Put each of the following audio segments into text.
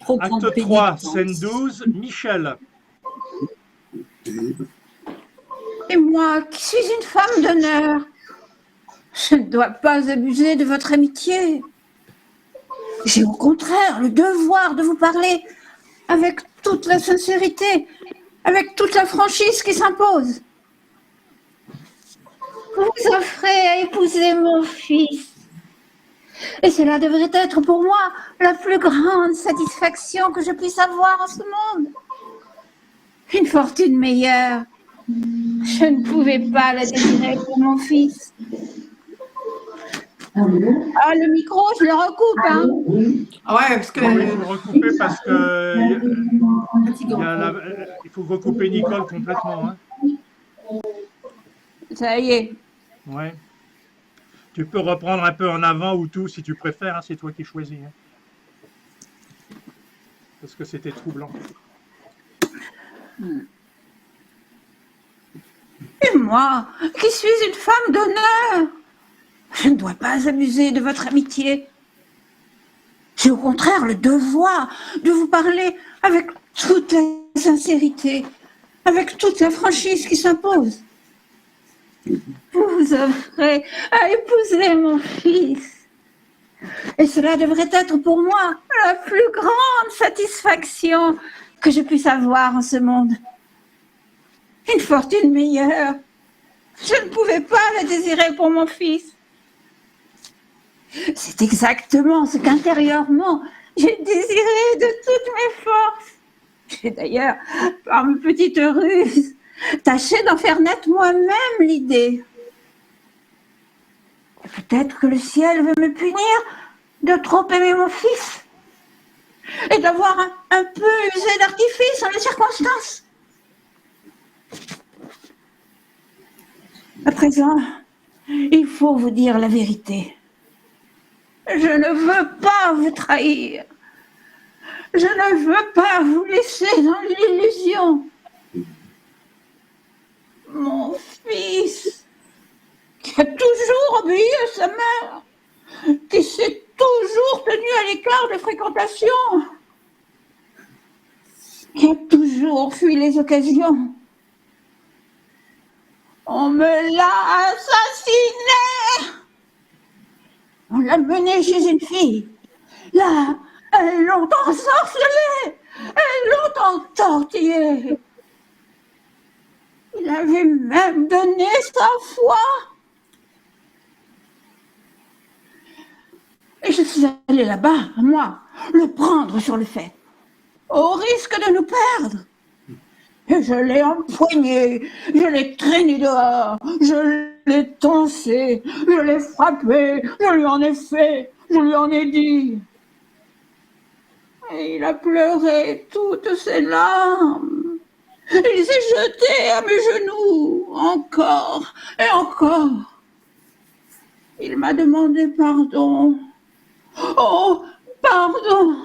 trop grande Acte 3, pénitence. scène 12, Michel. Et moi, qui suis une femme d'honneur, je ne dois pas abuser de votre amitié. J'ai au contraire le devoir de vous parler avec toute la sincérité, avec toute la franchise qui s'impose. Vous vous offrez à épouser mon fils. Et cela devrait être pour moi la plus grande satisfaction que je puisse avoir en ce monde. Une fortune meilleure. Je ne pouvais pas la désirer pour mon fils. Ah, le micro, je le recoupe, hein. Ouais, parce que. Oui, il faut le recouper parce que il faut recouper Nicole complètement. Hein. Ça y est. Ouais. Tu peux reprendre un peu en avant ou tout si tu préfères, hein, c'est toi qui choisis. Hein. Parce que c'était troublant. Et moi, qui suis une femme d'honneur, je ne dois pas abuser de votre amitié. J'ai au contraire le devoir de vous parler avec toute la sincérité, avec toute la franchise qui s'impose. Vous vous offrez à épouser mon fils. Et cela devrait être pour moi la plus grande satisfaction que je puisse avoir en ce monde. Une fortune meilleure. Je ne pouvais pas la désirer pour mon fils. C'est exactement ce qu'intérieurement j'ai désiré de toutes mes forces. J'ai d'ailleurs, par mes petites ruses, tâché d'en faire naître moi-même l'idée. Peut-être que le ciel veut me punir de trop aimer mon fils et d'avoir un peu usé d'artifice en les circonstances. À présent, il faut vous dire la vérité. Je ne veux pas vous trahir. Je ne veux pas vous laisser dans l'illusion. Mon fils, qui a toujours obéi à sa mère, qui s'est toujours tenu à l'écart des fréquentations, qui a toujours fui les occasions. On me l'a assassiné. On l'a mené chez une fille. Là, elles l'ont ensorcelé. Elles l'ont entortillé. Il avait même donné sa foi. Et je suis allée là-bas, moi, le prendre sur le fait, au risque de nous perdre. Et je l'ai empoigné, je l'ai traîné dehors, je l'ai tensé, je l'ai frappé, je lui en ai fait, je lui en ai dit. Et il a pleuré toutes ses larmes. Il s'est jeté à mes genoux, encore et encore. Il m'a demandé pardon. Oh, pardon.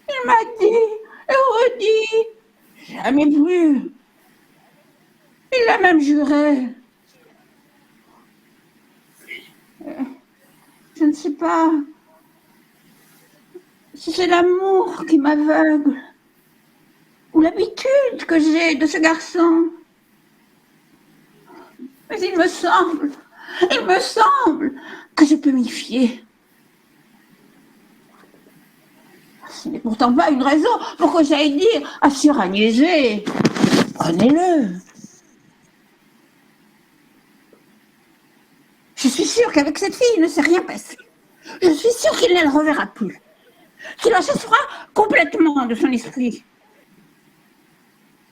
Il m'a dit et redit. Jamais plus. Il a même juré. Je ne sais pas si c'est l'amour qui m'aveugle ou l'habitude que j'ai de ce garçon. Mais il me semble que je peux m'y fier. Ce n'est pourtant pas une raison pour que j'aille dire à Sir Agnésé, prenez-le. Je suis sûre qu'avec cette fille, il ne s'est rien passé. Je suis sûre qu'il ne la reverra plus. Qu'il la chassera complètement de son esprit.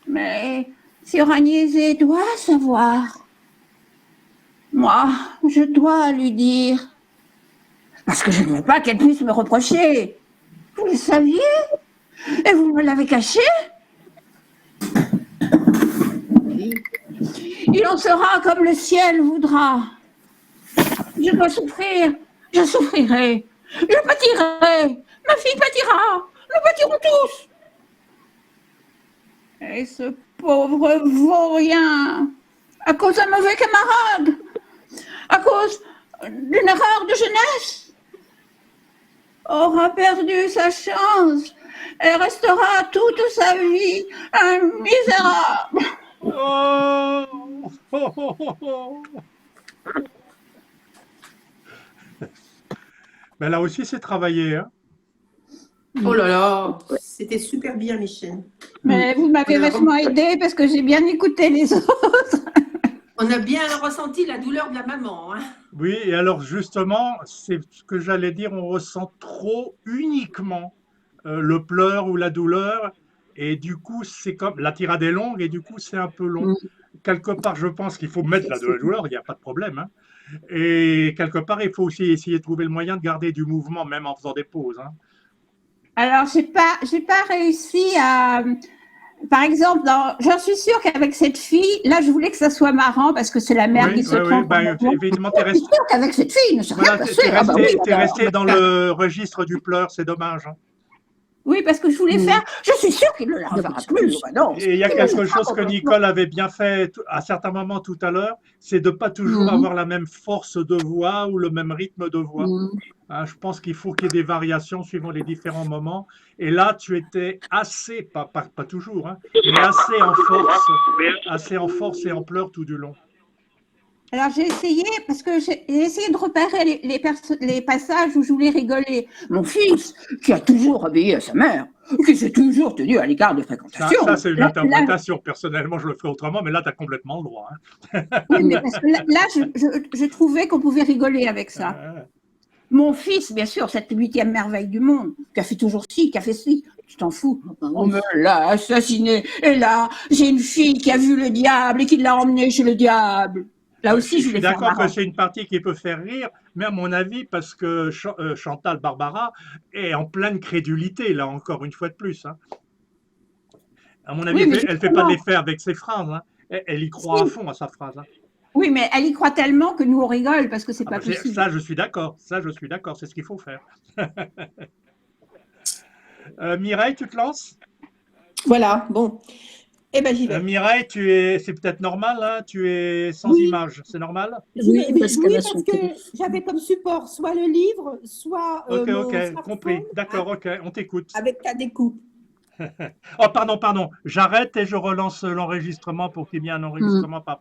Mais Sir Agnésé doit savoir. Moi, je dois lui dire. Parce que je ne veux pas qu'elle puisse me reprocher. Vous le saviez? Et vous me l'avez caché? Il en sera comme le ciel voudra. Je dois souffrir, je souffrirai, je pâtirai, ma fille pâtira, nous pâtirons tous. Et ce pauvre vaurien, à cause d'un mauvais camarade, à cause d'une erreur de jeunesse, aura perdu sa chance. Elle restera toute sa vie un misérable. Oh, oh, oh, oh, oh. Ben là aussi, c'est travaillé. Hein. Oh là là, c'était super bien, Michel. Mais vous m'avez vachement aidé parce que j'ai bien écouté les autres. On a bien ressenti la douleur de la maman. Hein. Oui, et alors justement, c'est ce que j'allais dire, on ressent trop uniquement le pleur ou la douleur, et du coup, c'est comme la tirade est longue, et du coup, c'est un peu long. Quelque part, je pense qu'il faut mettre de la douleur, il n'y a pas de problème. Hein. Et quelque part, il faut aussi essayer de trouver le moyen de garder du mouvement, même en faisant des pauses. Hein. Alors, j'ai pas réussi à. Par exemple, j'en suis sûre qu'avec cette fille, là, je voulais que ça soit marrant parce que c'est la mère qui se prend. Ben, évidemment, tu es resté. Qu'avec cette fille, ne s'est rien passé. T'es resté dans le registre du pleur, c'est dommage. Hein. Oui, parce que je voulais faire. Je suis sûre qu'il ne la refera plus. Et il y a quelque chose que Nicole avait bien fait à certains moments tout à l'heure, c'est de ne pas toujours avoir la même force de voix ou le même rythme de voix. Hein, je pense qu'il faut qu'il y ait des variations suivant les différents moments. Et là, tu étais assez, pas toujours, hein, mais assez en force et en pleurs tout du long. Alors j'ai essayé, parce que j'ai essayé de repérer les passages où je voulais rigoler. Mon fils, qui a toujours obéi à sa mère, qui s'est toujours tenu à l'écart des fréquentations. Ça c'est une interprétation. Personnellement, je le ferais autrement, mais là, tu as complètement le droit. Hein. Oui, mais parce que là je trouvais qu'on pouvait rigoler avec ça. Mon fils, bien sûr, cette 8e merveille du monde, qui a fait toujours ci, qui a fait ci, tu t'en fous. On me l'a assassiné. Et là, j'ai une fille qui a vu le diable et qui l'a emmené chez le diable. Là aussi, je suis d'accord que c'est une partie qui peut faire rire, mais à mon avis, parce que Chantal Barbara est en pleine crédulité, là encore une fois de plus. Hein. À mon avis, elle ne fait pas de l'effet avec ses phrases. Hein. Elle y croit à fond à sa phrase. Hein. Oui, mais elle y croit tellement que nous on rigole parce que c'est pas possible. Ça, je suis d'accord. Ça, je suis d'accord. C'est ce qu'il faut faire. Mireille, tu te lances? Voilà, bon. Eh ben, j'y vais. Mireille, c'est peut-être normal, hein, tu es sans image, c'est normal? Oui, parce que j'avais comme support soit le livre, soit Ok, compris. D'accord, ok, on t'écoute. Avec ta découpe. Oh, pardon, j'arrête et je relance l'enregistrement pour qu'il y ait un enregistrement par